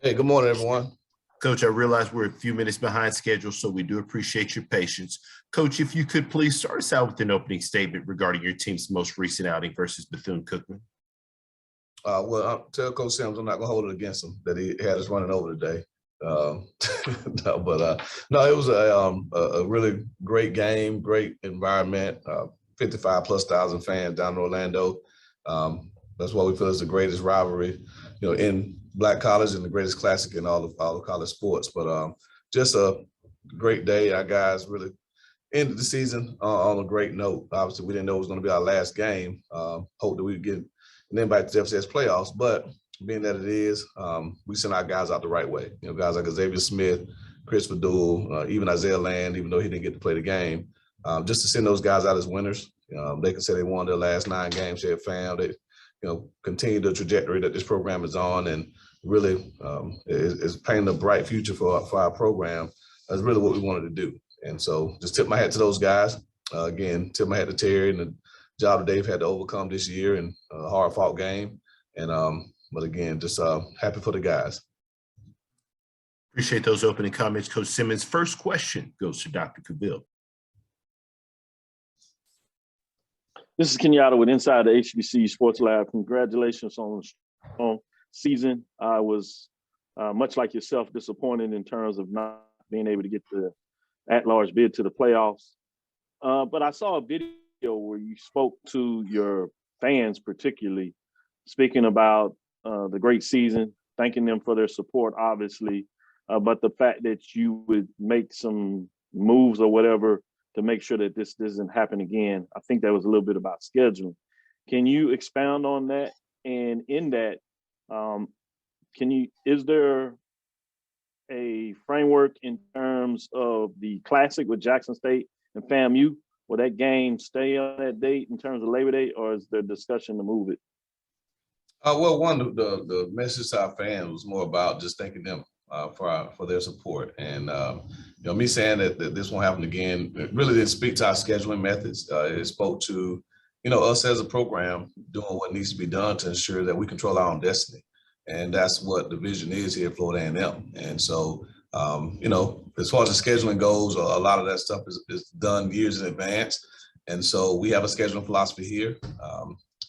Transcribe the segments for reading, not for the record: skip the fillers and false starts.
Hey, good morning, everyone. Coach, I realize we're a few minutes behind schedule, so we do appreciate your patience. Coach, if you could please start us out with an opening statement regarding your team's most recent outing versus Bethune-Cookman. I'll tell Coach Simmons I'm not going to hold it against him that he had us running over today. No, it was a really great game, great environment, 55 plus thousand fans down in Orlando. That's why we feel it's the greatest rivalry, in Black college and the greatest classic in all of college sports. But just a great day. Our guys really ended the season on a great note. Obviously, we didn't know it was going to be our last game. Hope that we would get an invite to the FCS playoffs, but being that it is, we sent our guys out the right way. Guys like Xavier Smith, Chris Fadoul, even Isaiah Land, even though he didn't get to play the game, just to send those guys out as winners. They can say they won their last 9 games here at FAM. They, continue the trajectory that this program is on, and really is painting a bright future for our program. That's really what we wanted to do. And so just tip my hat to those guys. Again, tip my hat to Terry and the job that they've had to overcome this year in a hard-fought game. And but again, just happy for the guys. Appreciate those opening comments, Coach Simmons. First question goes to Dr. Cavill. This is Kenyatta with Inside the HBCU Sports Lab. Congratulations on the season. I was much like yourself disappointed in terms of not being able to get the at-large bid to the playoffs. But I saw a video where you spoke to your fans, particularly speaking about the great season, thanking them for their support, obviously, but the fact that you would make some moves or whatever to make sure that this doesn't happen again. I think that was a little bit about scheduling. Can you expound on that? And in that, is there a framework in terms of the Classic with Jackson State and FAMU? Will that game stay on that date in terms of Labor Day, or is there discussion to move it? Well, the message to our fans was more about just thanking them for their support. And, me saying that this won't happen again, it really didn't speak to our scheduling methods. It spoke to, us as a program doing what needs to be done to ensure that we control our own destiny. And that's what the vision is here at Florida A&M. And so, as far as the scheduling goes, a lot of that stuff is done years in advance. And so we have a scheduling philosophy here.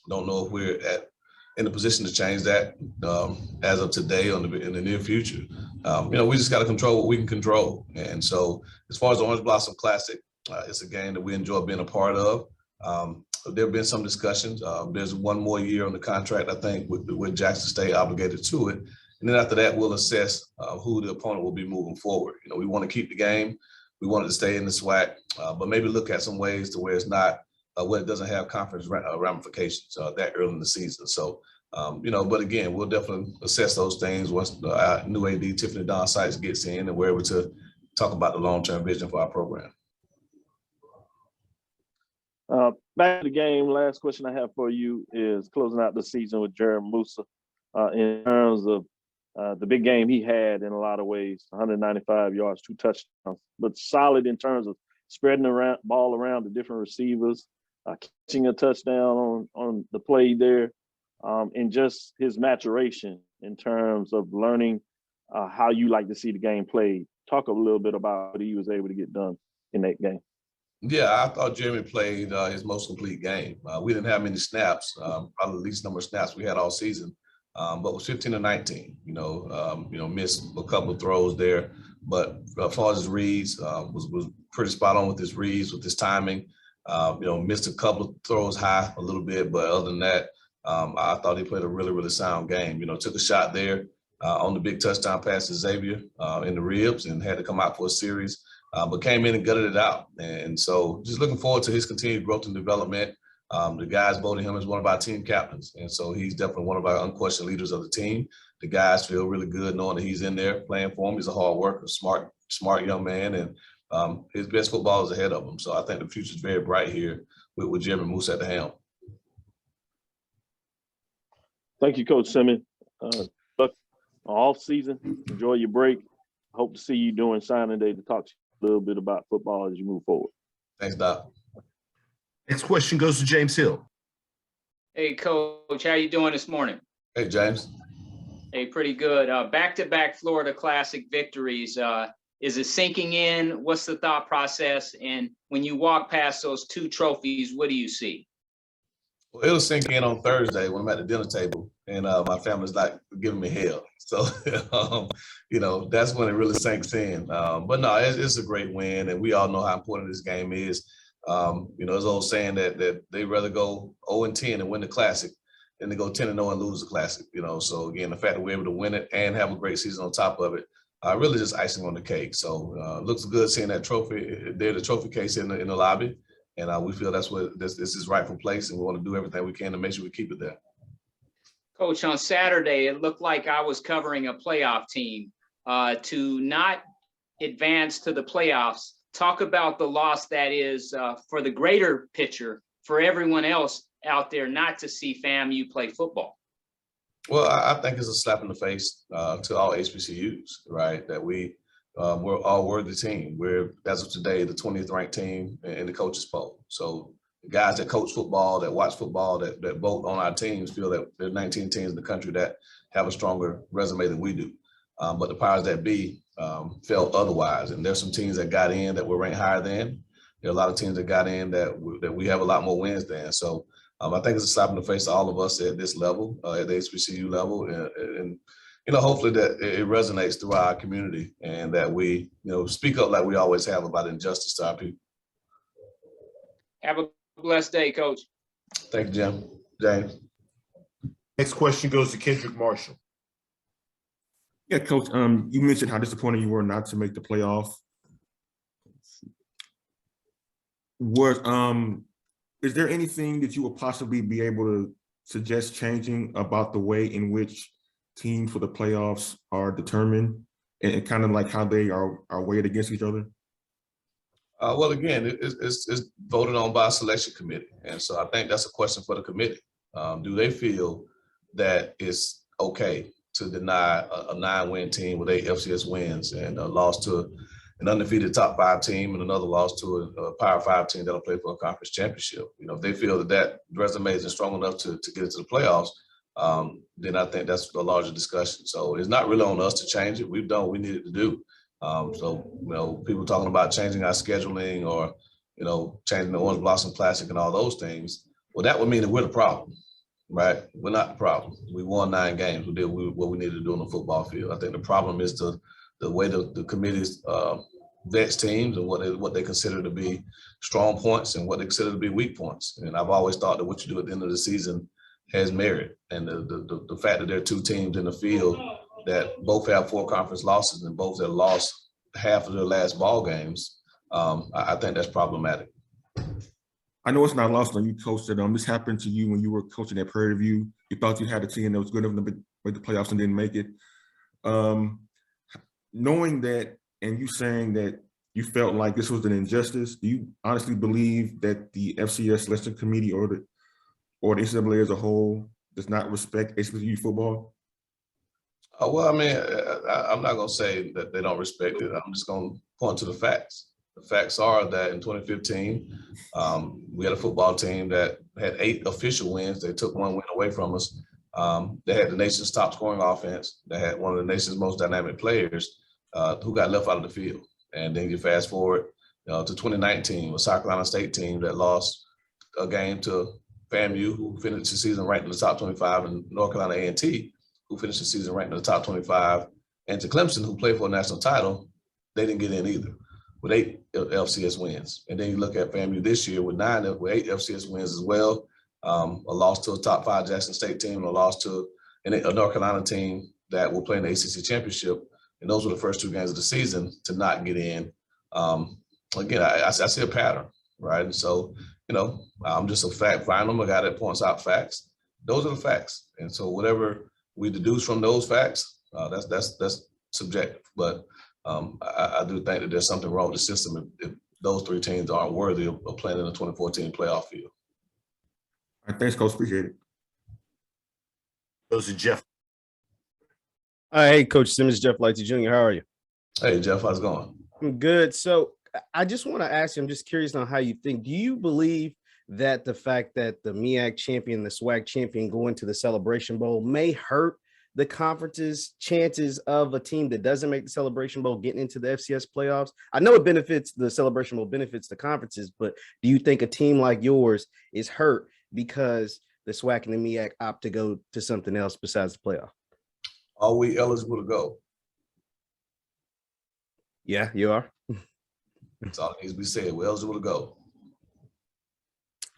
Don't know if we're in a position to change that as of today or in the near future. We just got to control what we can control. And so as far as the Orange Blossom Classic, it's a game that we enjoy being a part of. There have been some discussions. There's one more year on the contract, I think, with Jackson State obligated to it. And then after that, we'll assess who the opponent will be moving forward. We want to keep the game. We want it to stay in the SWAC, but maybe look at some ways to where it's not, where it doesn't have conference ramifications that early in the season. So, but again, we'll definitely assess those things once our new AD, Tiffany Don Sykes, gets in and we're able to talk about the long-term vision for our program. Back to the game, last question I have for you is closing out the season with Jared Musa in terms of the big game he had in a lot of ways, 195 yards, 2 touchdowns, but solid in terms of spreading the ball around to different receivers, catching a touchdown on the play there, and just his maturation in terms of learning how you like to see the game played. Talk a little bit about what he was able to get done in that game. Yeah, I thought Jeremy played his most complete game. We didn't have many snaps, probably the least number of snaps we had all season, but was 15 to 19. Missed a couple of throws there, but as far as his reads, was pretty spot on with his reads, with his timing. Missed a couple of throws high a little bit, but other than that, I thought he played a really, really sound game. Took a shot there on the big touchdown pass to Xavier in the ribs and had to come out for a series. But came in and gutted it out. And so just looking forward to his continued growth and development. The guys voted him as one of our team captains. And so he's definitely one of our unquestioned leaders of the team. The guys feel really good knowing that he's in there playing for him. He's a hard worker, smart young man, and his best football is ahead of him. So I think the future is very bright here with Jeremy Moose at the helm. Thank you, Coach Simmons. Look, off season, enjoy your break. Hope to see you during signing day to talk to you a little bit about football as you move forward. Thanks, Doc. Next question goes to James Hill. Hey, Coach, how you doing this morning? Hey, James. Hey, pretty good. Back-to-back Florida Classic victories. Is it sinking in? What's the thought process? And when you walk past those two trophies, what do you see? Well, it'll sink in on Thursday when I'm at the dinner table and my family's like giving me hell. So, that's when it really sinks in. But no, it's a great win, and we all know how important this game is. There's old saying that they'd rather go 0-10 and win the Classic than to go 10-0 and lose the Classic. So again, the fact that we're able to win it and have a great season on top of it, really just icing on the cake. So looks good seeing that trophy there, the trophy case in the lobby. And we feel that's what this is rightful place, and we want to do everything we can to make sure we keep it there. Coach, on Saturday, it looked like I was covering a playoff team. To not advance to the playoffs, talk about the loss that is for the greater picture for everyone else out there not to see FAMU play football. Well, I think it's a slap in the face to all HBCUs, right? That we're all worthy team. We're, as of today, the 20th ranked team in the coaches poll. So the guys that coach football, that watch football, that vote on our teams feel that there are 19 teams in the country that have a stronger resume than we do. But the powers that be felt otherwise. And there's some teams that got in that were ranked higher than. There are a lot of teams that got in that we have a lot more wins than. So I think it's a slap in the face to all of us at this level, at the HBCU level. And hopefully that it resonates throughout our community and that we, speak up like we always have about injustice to our people. Have a blessed day, Coach. Thank you, James. Next question goes to Kendrick Marshall. Yeah, Coach, you mentioned how disappointed you were not to make the playoff. Is there anything that you would possibly be able to suggest changing about the way in which teams for the playoffs are determined and kind of like how they are weighed against each other? Well, again, it's voted on by a selection committee. And so I think that's a question for the committee. Do they feel that it's okay to deny a 9-win team with 8 FCS wins and a loss to an undefeated top 5 team and another loss to a Power 5 team that'll play for a conference championship? If they feel that resume isn't strong enough to get into the playoffs, then I think that's a larger discussion. So it's not really on us to change it. We've done what we needed to do. People talking about changing our scheduling or, changing the Orange Blossom Classic and all those things. Well, that would mean that we're the problem, right? We're not the problem. We won 9 games. We did what we needed to do on the football field. I think the problem is the way the committees vets teams and what they consider to be strong points and what they consider to be weak points. And I've always thought that what you do at the end of the season has merit. And the fact that there are 2 teams in the field that both have 4 conference losses and both have lost half of their last ball games, I think that's problematic. I know it's not lost on you, Coach, that this happened to you when you were coaching at Prairie View. You thought you had a team that was good enough to make the playoffs and didn't make it. Knowing that and you saying that you felt like this was an injustice, do you honestly believe that the FCS Selection Committee or the NCAA as a whole does not respect HBCU football? Well, I mean, I'm not going to say that they don't respect it. I'm just going to point to the facts. The facts are that in 2015, we had a football team that had 8 official wins. They took 1 win away from us. They had the nation's top scoring offense. They had one of the nation's most dynamic players who got left out of the field. And then you fast forward to 2019, a South Carolina State team that lost a game to FAMU, who finished the season ranked in the top 25, and North Carolina A&T, who finished the season ranked in the top 25, and to Clemson, who played for a national title. They didn't get in either, with 8 FCS wins. And then you look at FAMU this year with 8 FCS wins as well, a loss to a top 5 Jackson State team, and a loss to a North Carolina team that will play in the ACC championship. And those were the first 2 games of the season to not get in. Again, I see a pattern, right? And so, I'm just a fact finder. I'm a guy that points out facts. Those are the facts. And so whatever we deduce from those facts, that's subjective. But I do think that there's something wrong with the system if those 3 teams aren't worthy of playing in the 2014 playoff field. All right, thanks, Coach. Appreciate it. Goes to Jeff. Hey, Coach Simmons, Jeff Lighty Jr. How are you? Hey, Jeff, how's it going? I'm good. So I just want to ask you, I'm just curious on how you think. Do you believe that the fact that the MEAC champion, the SWAC champion go into the Celebration Bowl may hurt the conference's chances of a team that doesn't make the Celebration Bowl getting into the FCS playoffs? I know it benefits the Celebration Bowl, benefits the conferences, but do you think a team like yours is hurt because the SWAC and the MEAC opt to go to something else besides the playoff? Are we eligible to go? Yeah, you are. That's all that needs to be said. We're eligible to go.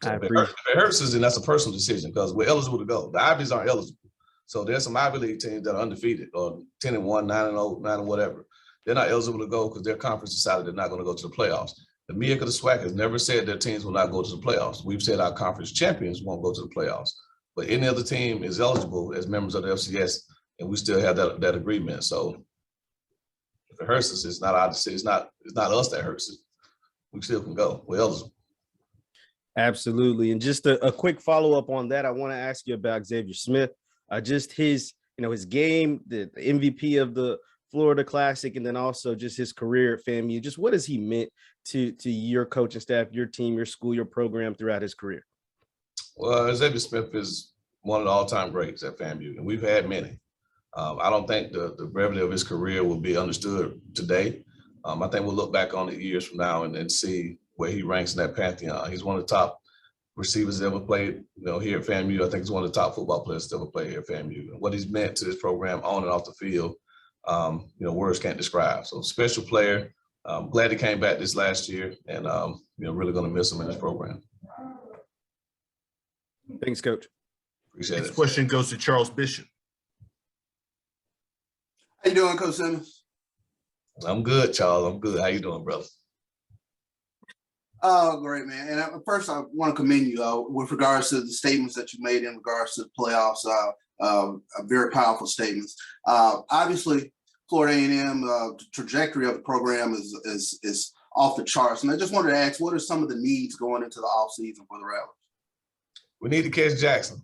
So I if appreciate it hurts us, then that's a personal decision because we're eligible to go. The Ivies aren't eligible. So there's some Ivy League teams that are undefeated or 10-1, 9-0, 9 and whatever. They're not eligible to go because their conference decided they're not going to go to the playoffs. The MEAC or the SWAC has never said their teams will not go to the playoffs. We've said our conference champions won't go to the playoffs. But any other team is eligible as members of the FCS, and we still have that agreement. So if it hurts us, it's not our decision. It's not us that hurts it. We still can go. We're eligible. Absolutely. And just a quick follow-up on that, I want to ask you about Xavier Smith. Just his game, the MVP of the Florida Classic, and then also just his career at FAMU. Just what has he meant to your coaching staff, your team, your school, your program throughout his career? Well, Xavier Smith is one of the all-time greats at FAMU, and we've had many. I don't think the brevity of his career will be understood today. I think we'll look back on it years from now and see where he ranks in that pantheon. He's one of the top receivers ever played, here at FAMU. I think he's one of the top football players ever played here at FAMU. And what he's meant to this program on and off the field, words can't describe. So special player. Glad he came back this last year, and really going to miss him in this program. Thanks, Coach. Appreciate it. Next question goes to Charles Bishop. How you doing, Coach Simmons? I'm good, Charles. I'm good. How you doing, brother? Oh, great, man. And first, I want to commend you with regards to the statements that you made in regards to the playoffs. Very powerful statements. Obviously, Florida A&M trajectory of the program is off the charts. And I just wanted to ask, what are some of the needs going into the offseason for the Rattlers? We need to catch Jackson.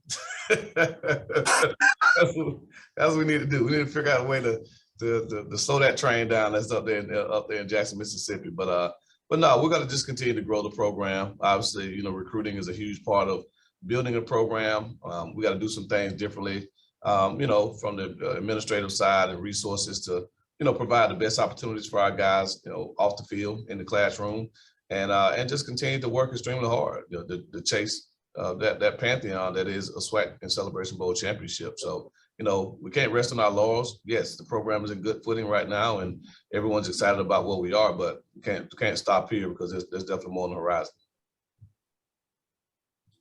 That's what we need to do. We need to figure out a way to slow that train down that's up there in Jackson, Mississippi. But no, we're going to just continue to grow the program. Obviously, recruiting is a huge part of building a program. We got to do some things differently, from the administrative side and resources to, provide the best opportunities for our guys, off the field, in the classroom, and just continue to work extremely hard to chase that pantheon that is a SWAC and Celebration Bowl championship. So, we can't rest on our laurels. Yes, the program is in good footing right now, and everyone's excited about where we are, but we can't stop here because there's definitely more on the horizon.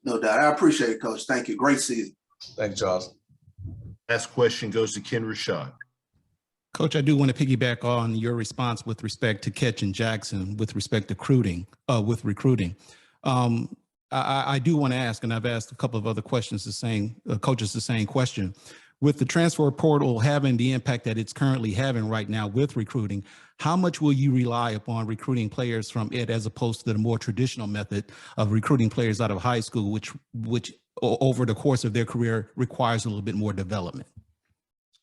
No doubt. I appreciate it, Coach. Thank you. Great season. Thank you, Charles. Last question goes to Ken Rashad. Coach, I do want to piggyback on your response with respect to catching Jackson, with respect to recruiting. I do want to ask, and I've asked a couple of other questions, coaches the same question. With the transfer portal having the impact that it's currently having right now with recruiting, how much will you rely upon recruiting players from it as opposed to the more traditional method of recruiting players out of high school, which over the course of their career requires a little bit more development?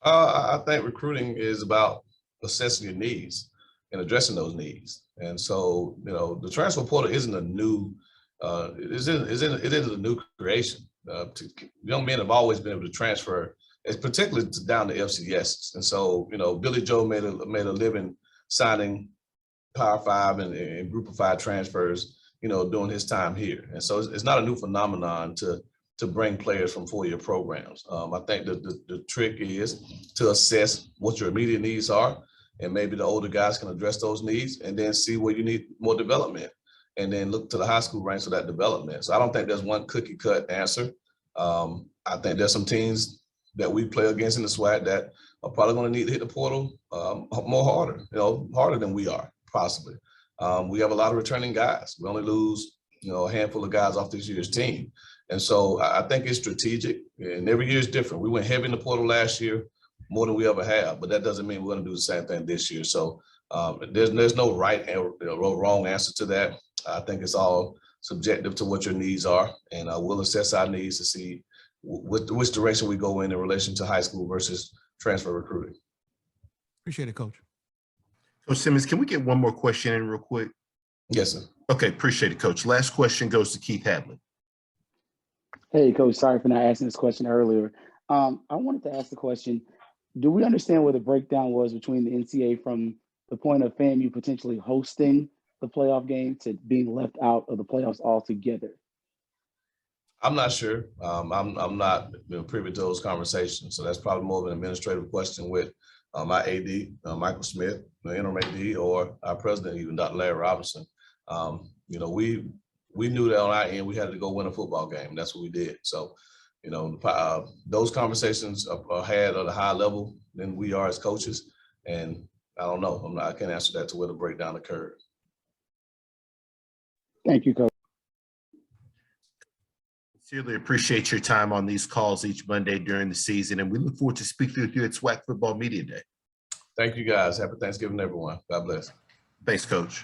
I think recruiting is about assessing your needs and addressing those needs. And so, the transfer portal isn't a new, it isn't a new creation. Young men have always been able to transfer. It's particularly down to FCS. And so, Billy Joe made a living signing Power 5 and Group of 5 transfers, during his time here. And so it's not a new phenomenon to bring players from 4-year programs. I think that the trick is to assess what your immediate needs are, and maybe the older guys can address those needs, and then see where you need more development, and then look to the high school ranks for that development. So I don't think there's one cookie cut answer. I think there's some teams that we play against in the SWAC that are probably going to need to hit the portal harder than we are, possibly. We have a lot of returning guys. We only lose, a handful of guys off this year's team. And so I think it's strategic, and every year is different. We went heavy in the portal last year, more than we ever have, but that doesn't mean we're going to do the same thing this year. So there's no right and wrong answer to that. I think it's all subjective to what your needs are, and we'll assess our needs to see which direction we go in relation to high school versus transfer recruiting. Appreciate it, Coach. Coach Simmons, can we get one more question in real quick? Yes, sir. Okay, appreciate it, Coach. Last question goes to Keith Hadley. Hey, Coach, sorry for not asking this question earlier. I wanted to ask the question, do we understand where the breakdown was between the NCAA from the point of FAMU potentially hosting the playoff game to being left out of the playoffs altogether? I'm not sure. I'm not privy to those conversations. So that's probably more of an administrative question with my AD, Michael Smith, the interim AD, or our president, even Dr. Larry Robinson. We knew that on our end, we had to go win a football game. That's what we did. So, those conversations are had at a high level than we are as coaches. And I don't know. I can't answer that to where the breakdown occurred. Thank you, Coach. Sincerely appreciate your time on these calls each Monday during the season, and we look forward to speaking with you at SWAC Football Media Day. Thank you, guys. Happy Thanksgiving, everyone. God bless. Thanks, Coach.